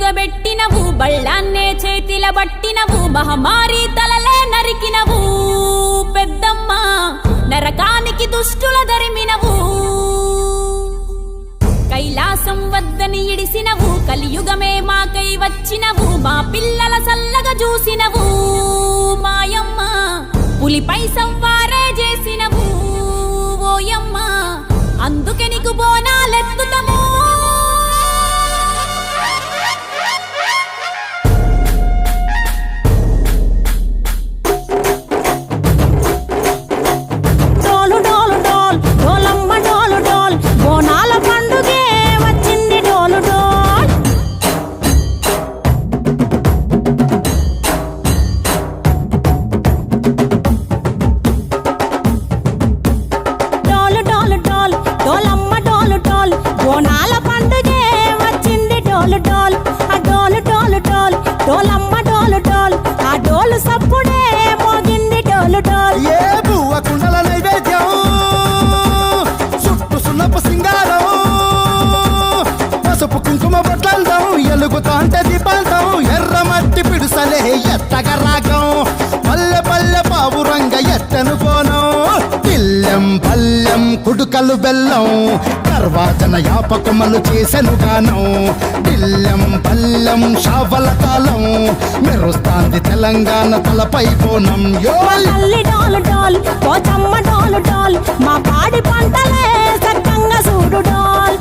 కూసబెట్టినవు బళ్ళాన్నే చేతిల బట్టినవు మహమారి తలలే నరికినవు పెద్దమ్మ నరకానికి దుష్టుల దరిమినవు కైలాసం వద్దని ఇడిసినవు కలియుగమే మాకై వచ్చినవు మా పిల్లల సల్లగా చూసినవు మాయమ్మ పులిపై సవ్వారే చేసినవు ఓయమ్మ అందుకే నీకు బోనాలెత్తుతము ఎలుగుతాంటే దీపాంతం ఎర్రమట్టి పిడుసలే ఎత్తగ రాగం పల్లె పల్లె పావురంగ ఎత్తను పోనం పిల్లెం పల్లెం కుడుకలు బెల్లం తర్వాతన యాపకమలు చేసెను గానం పిల్లెం పల్లెం షావల కాలం మెరుస్తాంది తెలంగాణ తలపై పోనం మా పాడి పంటలే సక్కంగా చూడు డాల్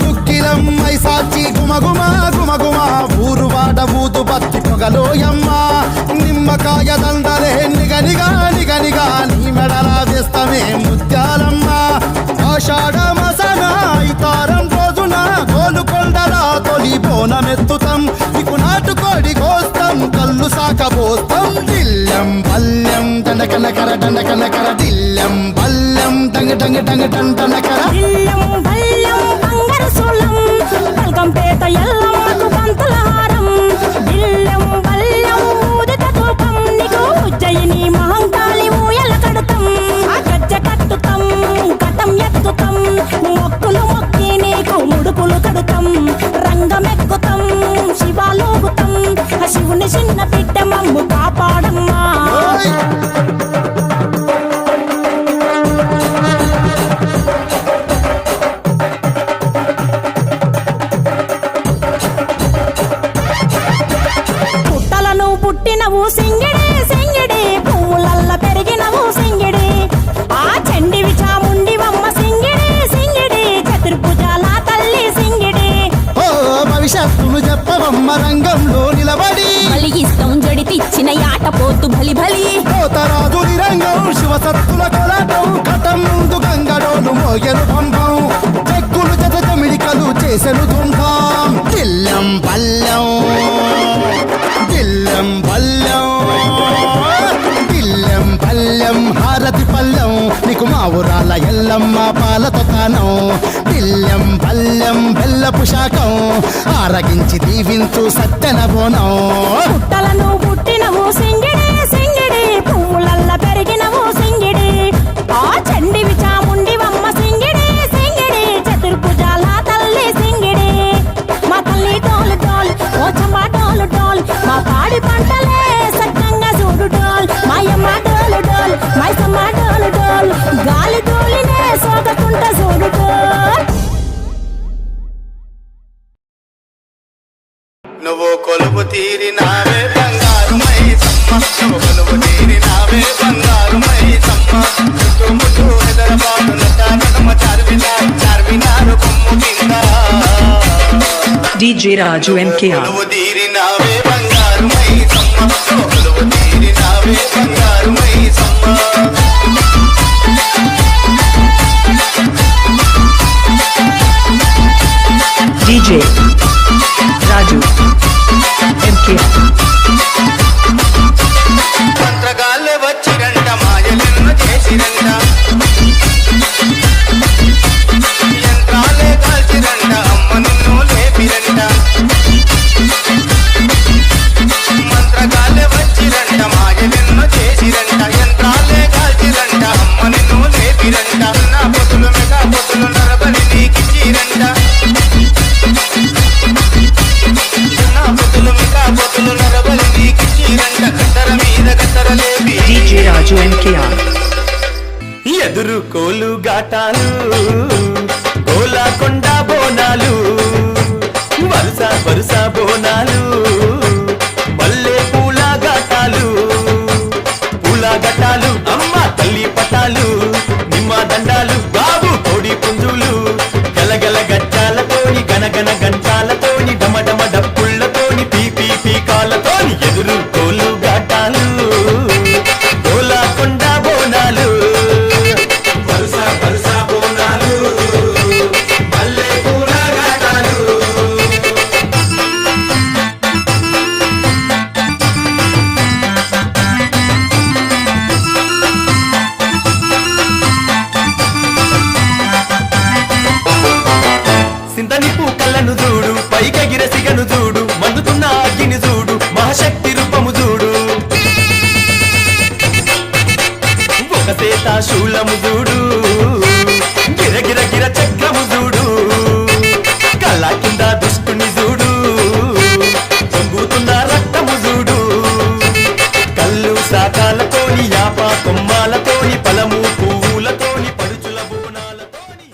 దుక్కిలమ్మై సాచి గుమగుమ గుమగుమ ఊరు వాడ ఊదు బత్తి పొగలోయమ్మ నిమ్మకాయ దండలే నిగనిగా నిగనిగా నీ మెడలా వేస్తమే ముత్యాలమ్మ ఆషాఢ మసన ఇతారం రోజున గోలుకొండలా తొలి బోనమెత్తుతాం నీకు నాటుకోడి కోస్తాం కళ్ళు సాకబోస్తాం దిల్లం పల్లెం దండకనకర దండకనకర దిల్లం పల్లెం డంగ డంగ డంగ డండనకర పేట ఎల్లమ్మకు పంతుల హారం బిల్లం బల్లం ఊదిత తూపం నీకు ఉజ్జయిని మహంకాళి ఊయల కడుతాం గజ్జ కట్టుతాం కటం ఎత్తుతాం మొక్కులు మొక్కి నీకు ముడుపులు కడుతాం రంగమెక్కుతాం శివాలోగుతాం శివుని చిన్న బిడ్డ మమ్ము కాపాడమ్మా పుట్టినవు సింగిడి సింగిడి పువ్వులల్ల పెరిగినవు సింగిడి ఆ చండివి చాముండివమ్మ సింగిడి సింగిడి చతుర్భుజాల తల్లి సింగిడి ఓ భవిష్యత్తును చెప్పవమ్మ రంగంలో నిలబడి బలిగిస్తాం జడితిచ్చిన యాట పోతు బలి బలి పోతరాజుని రంగం శివసత్తుల కొలాటం కటం ముందు గంగడోను మోయను పంపం చెక్కులు జత జమిడికలు చేసెను తుంటాం దిల్లం పల్లెం దిల్లం పల్లెం దిల్లం పల్లెం హారతి పల్లెం నీకు మా ఊరాల ఎల్లమ్మ పాలతో తానం దిల్లం పల్లెం బెల్లపు శాఖం ఆరగించి దీవించు సత్తెన బోనం పుట్టలను పుట్టినవు సింగిడి సింగిడి పువ్వులల్ల పెరిగినవు సింగిడి ఆ చండివి చాముండివమ్మ సింగిడి సింగిడి చతుర్భుజాల తల్లి సింగిడి మా తల్లి డోలు డోల్ ఓ చమ్మ డోలు డోల్ మా పాడి పంటలే సక్కంగా చూడు డోల్ మాయమ్మ డోలు డోల్ మైసమ్మ డోలు డోల్ గాలి డోలినే సోకకుంట చూడు డోల్ నువ్వు కొలువు తీరినావే బంగారు మైసమ్మ నువ్వు కొలువు తీరినావే బంగారు మైసమ్మ చుట్టుముట్టు హైదరాబాదు నటానమ్మ చార్మినారు కొమ్ము కింద DJ Raju MKR కొలువు తీరినావే బంగారు మైసమ్మ నువ్వు కొలువు తీరినావే బంగారు మైసమ్మ DJ Raju MKR మంత్రగాళ్ళే వచ్చి ఎదురు కోలు గాటాలు గోలాకొండ బోనాలు వరుస వరుస బోనాలు మల్లె పూల ఘాటాలు పూల ఘటాలు అమ్మ తల్లి పటాలు నిమ్మ దండాలు బాబు కోడి పుంజులు గలగల గజ్జాలతోని గనగన గంటాలతోని డమడమ డప్పుళ్లతోని పీపీ పీకాలతోని ఎదురు కోలు ఘాటాలు గోలాకొండ బోనాలు వరుస వరుస బోనాలు మల్లె పూల ఘాటాలు సింతని పూకళ్ళను చూడు పైకెగిర సిగను చూడు మండుతున్న అగ్గిని చూడు మహాశక్తి రూపము చూడు ఒక సేత శూలము చూడు గిరగిర గిర చక్రము చూడు కళ్ళ కింద దుష్టుని చూడు పొంగుతున్న రక్తము చూడు కళ్ళు శాఖాలతోని యాప కొమ్మాలతోని పలము పువ్వులతోని పడుచుల బోనాలతోని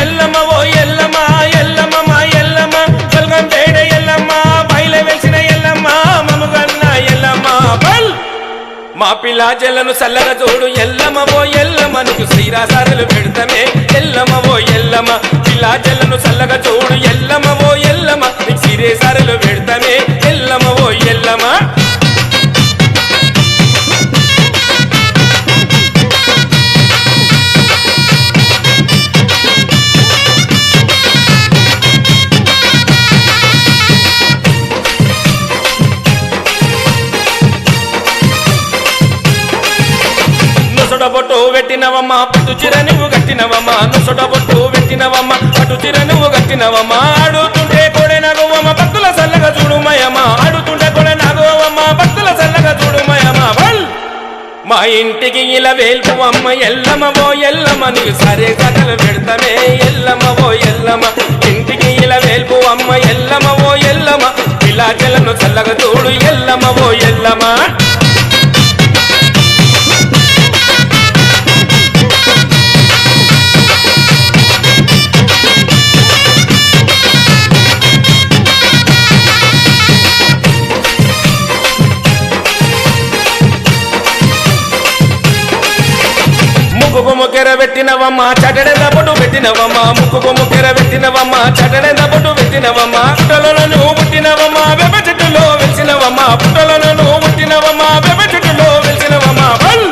ఎల్లమ్మ ఓ ఎల్లమ్మ ఎల్లమ్మ మా ఎల్లమ్మ బల్గం పేడ ఎల్లమ్మ బయలు వెలిసిన ఎల్లమ్మ మమగన్న ఎల్లమ్మ బల్ మా పిల్ల జల్లను సల్లగా చూడు ఎల్లమ్మ ఓ ఎల్లమ్మ నీకు శ్రీరాసారులు పెడతామే ఎల్లమ్మ ఓ ఎల్లమ్మ పిల్ల జల్లను సల్లగా చూడు ఎల్లమ్మ ఓ ఎల్లమ్మ నీకు శ్రీరాసారులు పెడతామే ఎల్లమ్మ ఓ ఎల్లమ్మ నొసడబొట్టు పెట్టినవమ్మ పట్టు చిర నువ్వు కట్టినవమ్మ నొసడబొట్టు పెట్టినవమ్మ పట్టు చిర నువ్వు కట్టినవమ్మ ఆడుతుంటే కొడే నాగవమ్మ భక్తుల సల్లగా చూడుమయమ్మ ఆడుతుంటే కొడే నాగవమ్మ భక్తుల సల్లగా చూడుమయమ్మ బల్ మా ఇంటికి ఇలా వేల్పు అమ్మ ఎల్లమ్మ ఓ ఎల్లమ్మ నీకు సరే కథలు పెడతామే ఎల్లమ్మ ఓ ఎల్లమ్మ ఇంటికి ఇలా వేల్పు అమ్మ ఎల్లమ్మ ఓ ఎల్లమ్మ ఇలా జలను చల్లగా చూడు ఎల్లమ్మ ఓ ఎల్లమ్మ ముక్కుకు ముక్కెర పెట్టినవమ్మ చటడెద పొట్టు పెట్టినవమ్మ ముక్కుకు ముక్కెర పెట్టినవమ్మ చటడెద పొట్టు పెట్టినవమ్మ పుట్టలలో నువ్వు పుట్టినవమ్మ వెప చెట్టులో వెలిసినవమ్మ పుట్టలలో నువ్వు పుట్టినవమ్మ వెప చెట్టులో వెలిసినవమ్మ బల్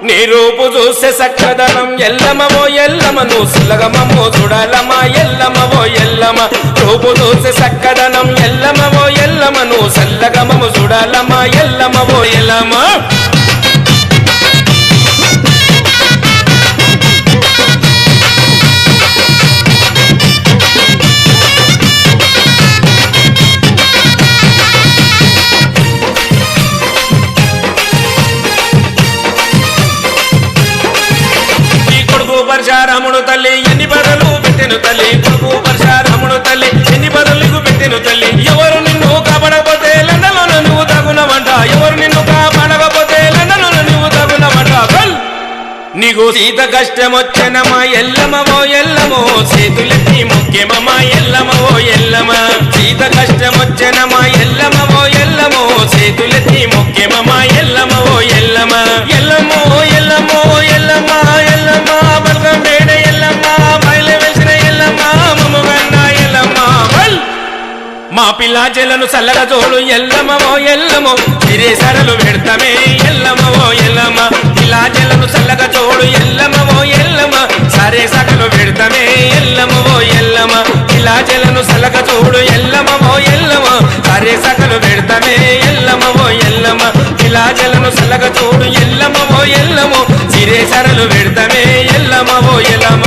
నీ రూపు చూస్తే సక్కదనం ఎల్లమ్మ ఓ ఎల్లమ్మ నువ్వు సుల్లగమమ్మో చూడాలమ్మ ఎల్లమ్మ ఓ ఎల్లమ్మ రూపు చూస్తే సక్కదనం ఎల్లమ్మ ఓ ఎల్లమ్మ నువ్వు సల్లగమమ్మ చూడాలమ్మ ఎల్లమ్మ ఓ ఎల్లమ్మ పరశురాముడు తల్లి ఎన్ని బదులు పెట్టెను తల్లి కొడుకు పరశురాముడు తల్లి ఎన్ని బదులు పెట్టెను తల్లి ఎవరు నిన్ను కాపాడకపోతే లండన్లో నువ్వు తగునవంట ఎవరు నిన్ను కాపాడకపోతే లండన్లో నువ్వు తగునవంట బల్ నీకు సీత కష్టం వచ్చెనమ్మా ఎల్లమ్మ ఓ ఎల్లమో చేతులెత్తి ముఖ్యమమ్మా ఎల్లమ్మ ఓ ఎల్లమ్మ సీత కష్టం వచ్చెనమ్మా ఎల్లమ్మ ఓ ఎల్లమో చేతులెత్తి ముఖ్యమమ్మా ఎల్లమ్మ ఓ ఎల్లమ్మ ఎల్లమ్మ ఓ ఎల్లమ్మ ఓ ఎల్లమ్మ ఎల్లమ్మ బల్గం పేడ ఎల్లమ్మ బయలు వెలిసిన ఎల్లమ్మ మమగన్న ఎల్లమ్మ బల్ మా పిల్ల జలను సల్లగా చూడు ఎల్లమ్మ ఓ ఎల్లమో సిరేసరలు పెడతామే ఎల్లమ్మ ఓ ఎల్లమ్మ పిల్ల జలను సల్లగా చూడు ఎల్లమ్మ ఓ ఎల్లమ్మ సరే సకలు పెడతామే ఎల్లమ్మ ఓ ఎల్లమ్మ పిల్ల జలను సల్లగా చూడు ఎల్లమ్మ ఓ ఎల్లమ్మ సరే సకలు పెడతామే ఎల్లమ్మ ఓ ఎల్లమ్మ పిల్ల జలను సల్లగా చూడు ఎల్లమ్మ ఓ ఎల్లమ్మ సిరేసరలు పెడతామే ఎల్లమ్మ ఓ ఎల్లమ్మ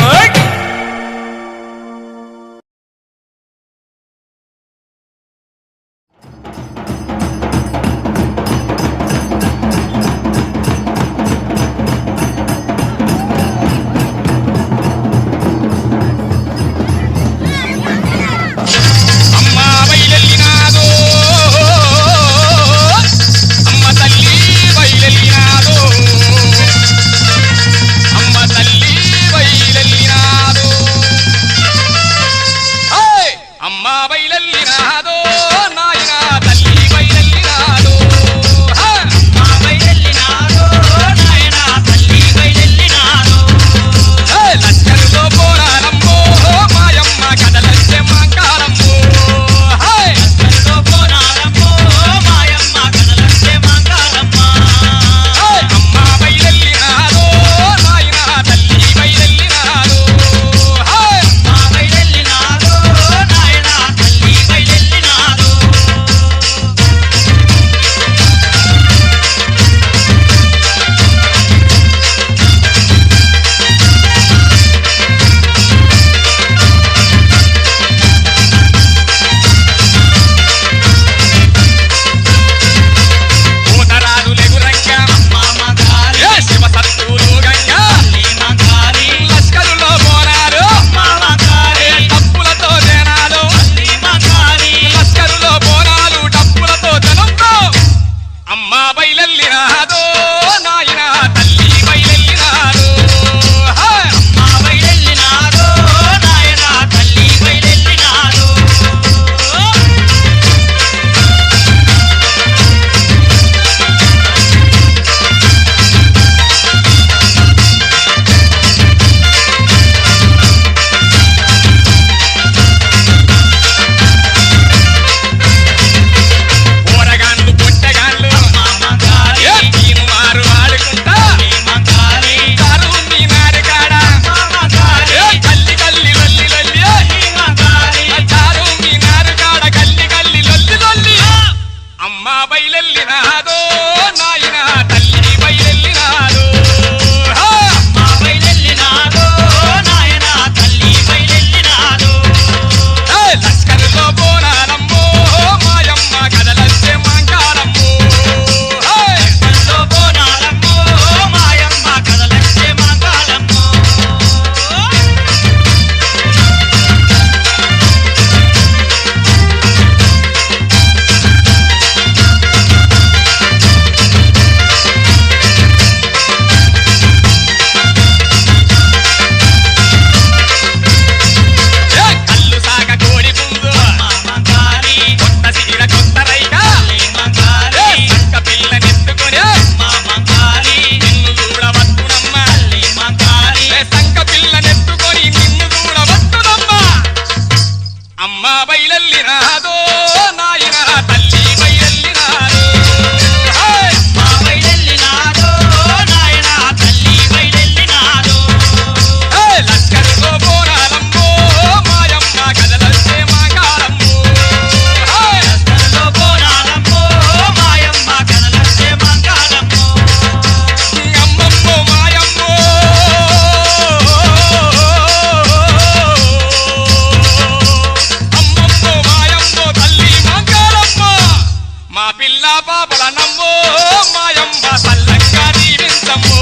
అమ్మ బయలెల్లినాదో నాయన తల్లి బయలెల్లినాదో అమ్మ బయలెల్లినాదో నాయన తల్లి బయలెల్లినాదో లష్కరుతో పోరాలమ్మో మాయమ్మ కదలొచ్చే మాంకాలమ్మో లష్కరుతో పోరాలమ్మో మాయమ్మ కదలొచ్చే మాంకాలమ్మో అమ్మమ్మో మాయమ్మో అమ్మమ్మో మాయమ్మో తల్లి మాంకాలమ్మ మా పిల్ల పాపల నమ్మో మాయమ్మ సల్లంగా దీవించమ్మో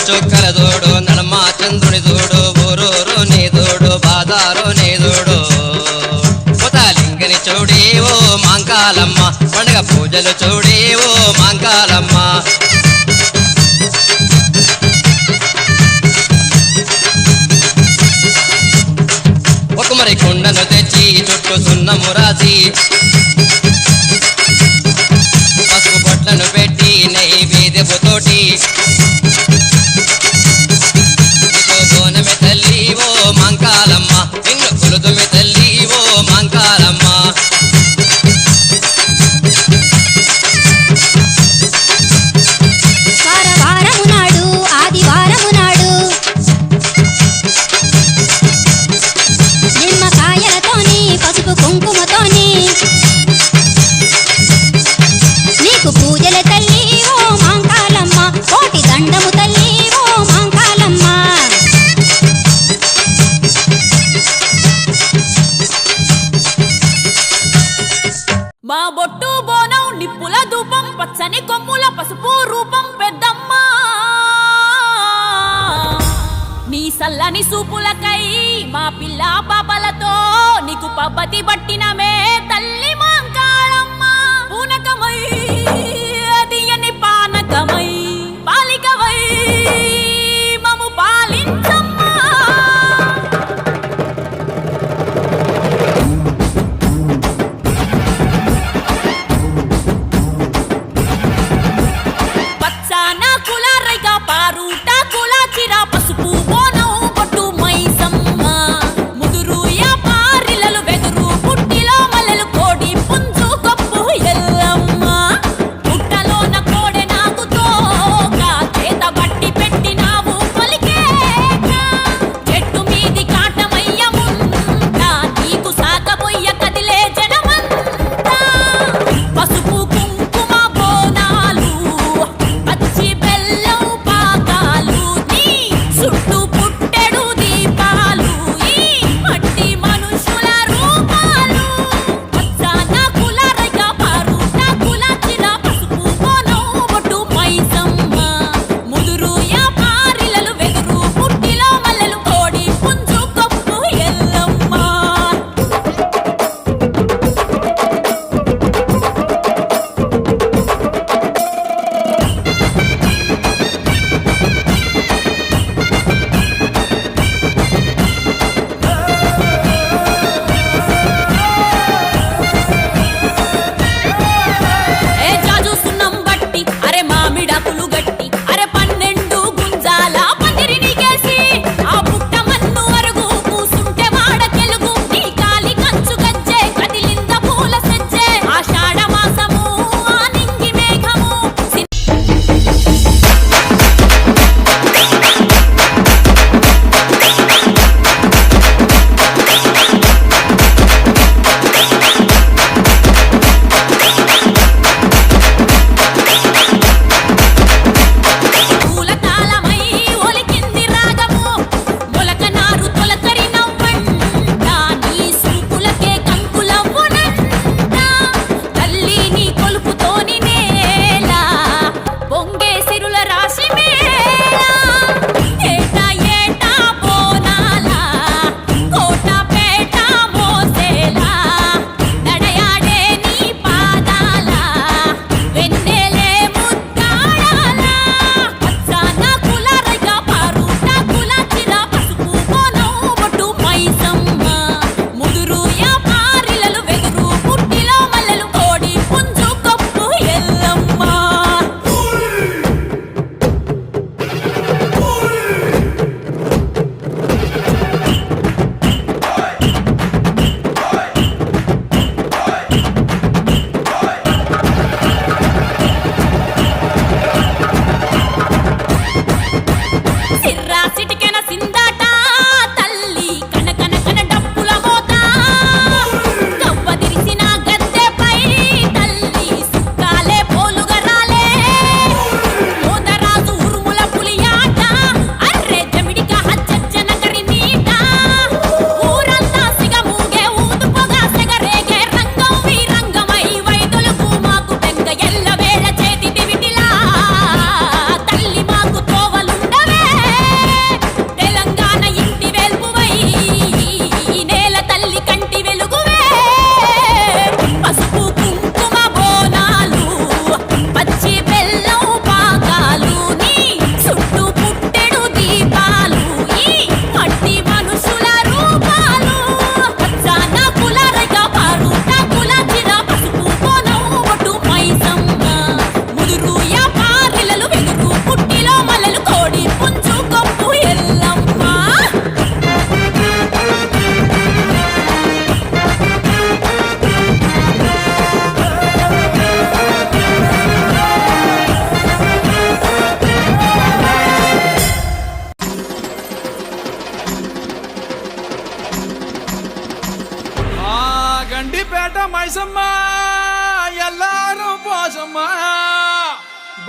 చుక్కల దోడు నడమ చంద్రుని దోడు ఊరూరు నీ దోడు బాదారు నీ దోడు పుతాలింగని చూడే ఓ మాంకాలమ్మ పండుగ పూజలు చూడే ఓ మాంకాలమ్మ ఒక మరి కుండను తెచ్చి చుట్టూ సున్నము రాసి పసుపు బొట్లను పెట్టి నైవేద్యపుతోటి బోనమి తల్లి ఓ మాంకాలమ్మ నిన్ను కొలుదుమి తల్లి ఓ మాంకాలమ్మ వారవారము నాడు ఆదివారము నాడు నిమ్మకాయలతోని పసుపు కుంకుమతోని నీకు పూజల తల్లి ఓ మాంకాలమ్మ కోటి దండము తల్లి ఓ మాంకాలమ్మ మా బొట్టు బోనం నిప్పుల ధూపం పచ్చని కొమ్ముల పసుపు రూపం పెద్దమ్మ నీ సల్లని సూపులకై మా పిల్ల పాపలతో నీకు పబ్బతి పట్టినమే తల్లి మాంకాళమ్మ పూనకమై అదియని పానకమై పాలికవై మము పాలించమ్మా పచ్చాన కుల రైగా పారుట కుల చిర పసుపు బోనం బొట్టు మైసమ్మ ముదురు యా పారిలలు వెదురు పుట్టిలో మల్లెలు కోడి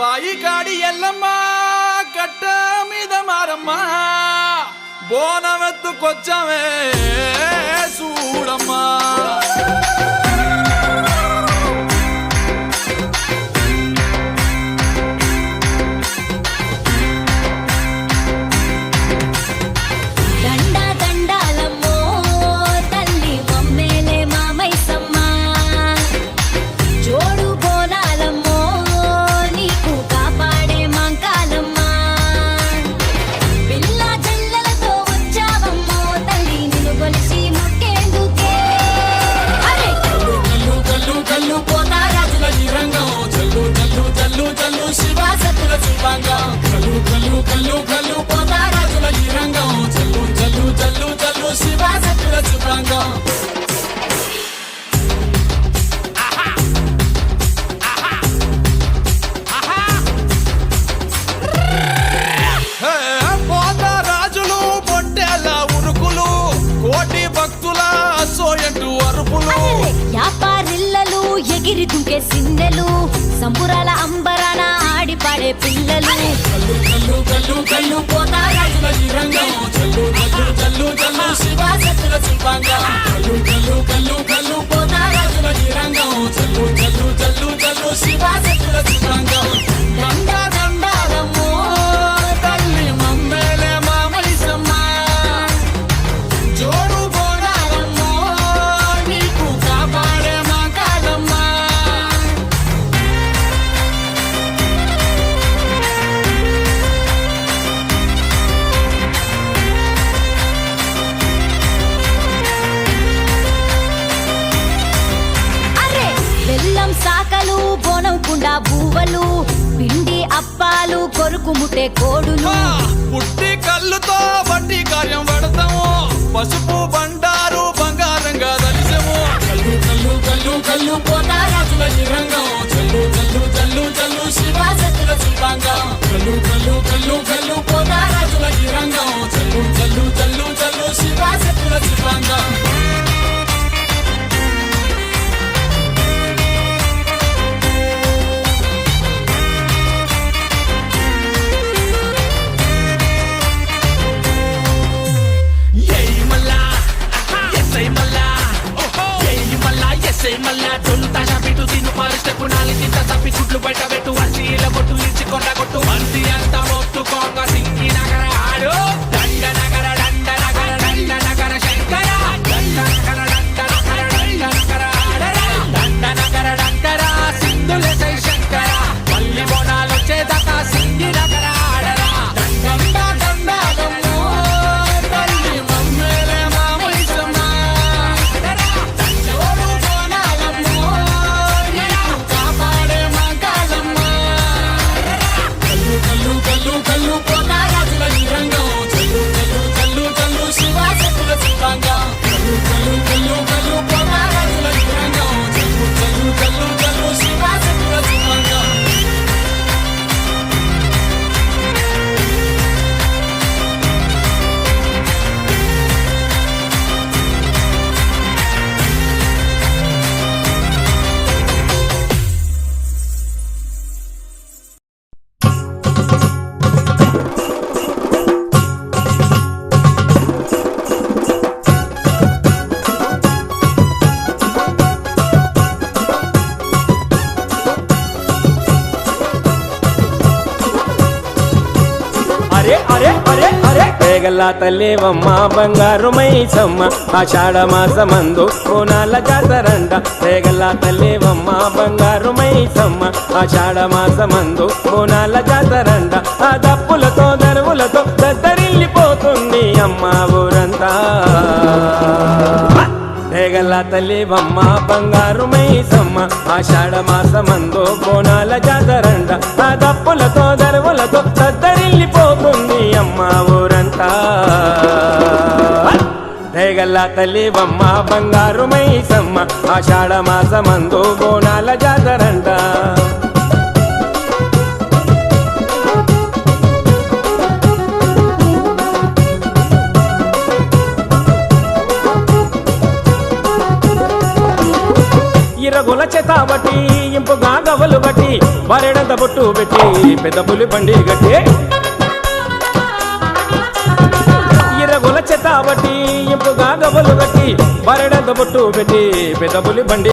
బాయి కాడి ఎల్లమ్మ కట్ట మీద మారమ్మ బోనమెత్తుకొచ్చమే చూడమ్మా ఎగిరి దుంకే సిన్నెలు సంబురాల అంబరాన ఆడి పాడే పిల్లలు కల్లు కల్లు కల్లు కల్లు పోతా రాజుల ఈ రంగం చల్లు చల్లు చల్లు చల్లు శివ శక్తుల శిల్పాంగం కల్లు కల్లు కల్లు కల్లు పోతా రాజుల ఈ రంగం చల్లు చల్లు చల్లు చల్లు శివ శక్తుల శిల్పాంగం దండ దండారమ్మో తల్లి మమ్మేలే మామైసమ్మ జోడు బోనారమ్మో నీకు కాపాడే మా కాలమ్మ బెల్లం సాకలు బోనం కుండా బూవలు పిండి అప్పాలు కొరుకు ముట్టే కోడులు పుట్టి కళ్ళుతో బట్టి కార్యం పడతాము పసుపు బండారు బంగారంగా దలిసము కల్లు కల్లు కల్లు కల్లు పోతా రాజుల ఈ రంగం చల్లు చల్లు చల్లు చల్లు శివ శక్తుల శిల్పాంగం కల్లు కల్లు కల్లు కల్లు పోతా రాజుల ఈ రంగం చల్లు చల్లు చల్లు చల్లు శివ శక్తుల శిల్పాంగం మళ్ళా దొంతా షాపిటు తిను పరిస్తే పునాలి తింత తప్పి గుడ్లు బయట పెట్టు అసీల కొట్టు ఇచ్చి కొండ కొట్టు మంది అంతా మొత్తుకోంగ సింగి నగర ఆడు దండ నగర దండ నగర దండ నగర శంకర దండ నగర దండ నగర దండ నగర ఆడరా దండ నగర దండర సింధులే సై శంకర మల్లి బోనాలు వచ్చేదాకా సింగి నగర ఆడరా దండ దండాలమ్మో తల్లి మమ్మేలే మామైసమ్మ కల్లు కల్లు పోతా రాజుల ఈ రంగం చల్లు చల్లు చల్లు చల్లు శివ శక్తుల శిల్పాంగం కల్లు కల్లు కల్లు కల్లు పోతా రాజుల ఈ రంగం చల్లు చల్లు చల్లు చల్లు శివ శక్తుల శిల్పాంగం పేగల్లా తల్లేవమ్మ బంగారు మైసమ్మ ఆషాఢ మాసమందు కోనాల జాతరంట పేగల్లా తల్లేవమ్మ బంగారు మైసమ్మ ఆషాఢ మాసమందు కోనాల జాతరంట ఆ దప్పులతో దరువులతో దద్దరిల్లిపోతుంది అమ్మ ఊరంతా పేగల్లా తల్లివమ్మ బంగారు మైసమ్మ ఆషాఢ మాసమందు కోనాల జాతరంట ఆ దప్పులతో దరువులతో దద్దరిల్లిపోతుంది అమ్మ ఊరంతా పేగల్లా తల్లివమ్మ బంగారు మైసమ్మ ఆషాఢ మాసమందు కోనాల జాతరంట ఇరగొల చేత బట్టి ఇంపుగా గవలు బట్టి బరెడంత బొట్టు పెట్టి పెద్ద పులి బండి గట్టి ఇరగొల చేత బట్టి ఇంపుగా గవలు గట్టి బరెడంత బొట్టు పెట్టి పెద్ద పులి బండి